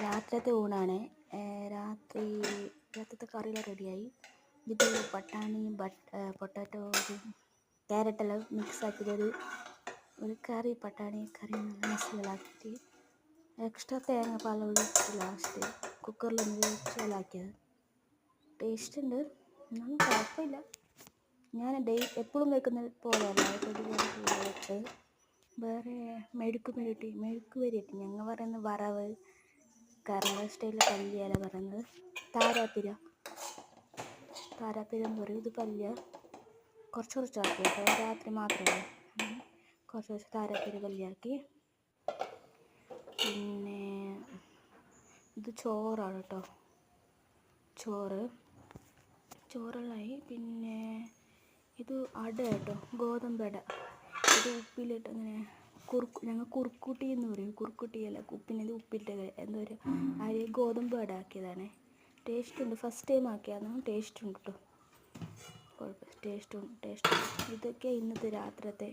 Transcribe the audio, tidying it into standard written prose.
രാത്രിയത്തെ ഊണാണ്. രാത്രിയത്തെ കറിയെല്ലാം റെഡിയായി. ഇത് പട്ടാണിയും പൊട്ടാറ്റോ ക്യാരറ്റെല്ലാം മിക്സ് ആക്കിയത് ഒരു കറി, പട്ടാണി കറി നല്ല മസാലയാക്കിയിട്ട് എക്സ്ട്രാ തേങ്ങാപ്പാൽ ഒഴിച്ച് ലാസ്റ്റ് കുക്കറിലൊന്ന് വേവിച്ചാലാക്കിയത്. ടേസ്റ്റ് ഉണ്ട്, എന്നാലും കുഴപ്പമില്ല. ഞാൻ എപ്പോഴും വെക്കുന്നത് പോലെയല്ല, ഇതുപോലെ വെച്ചത്. വേറെ മെഴുക്ക് വരട്ടി ഞങ്ങൾ പറയുന്നത് വറവ്, കർണാടക സ്റ്റൈലിലെ പല്ലിയല്ല പറയുന്നത്, താരാപ്പിര എന്ന് പറയും. ഇത് പല്ലിയ കുറച്ചാക്കി കേട്ടോ, രാത്രി മാത്രമേ കുറച്ച് താരാപ്പിര പല്ലിയാക്കി. പിന്നെ ഇത് ചോറാണ് കേട്ടോ, ചോറെല്ലായി. പിന്നെ ഇത് അട കേട്ടോ, ഗോതമ്പട. ഇത് ഉപ്പിലിട്ട് അങ്ങനെ ഞങ്ങൾ കുറുക്കുട്ടി എന്ന് പറയും, കുറുക്കുട്ടിയല്ല ഉപ്പിനത് ഉപ്പിലിട്ട് എന്തോ ഒരു അരി ഗോതമ്പ് അട ആക്കിയതാണ്. ടേസ്റ്റ് ഉണ്ട്, ഫസ്റ്റ് ടൈം ആക്കിയതാണ്. ടേസ്റ്റ് ഉണ്ട് കേട്ടോ, കുഴപ്പമില്ല, ടേസ്റ്റ് ഉണ്ട്. ഇതൊക്കെ ഇന്നത്തെ രാത്രിയത്തെ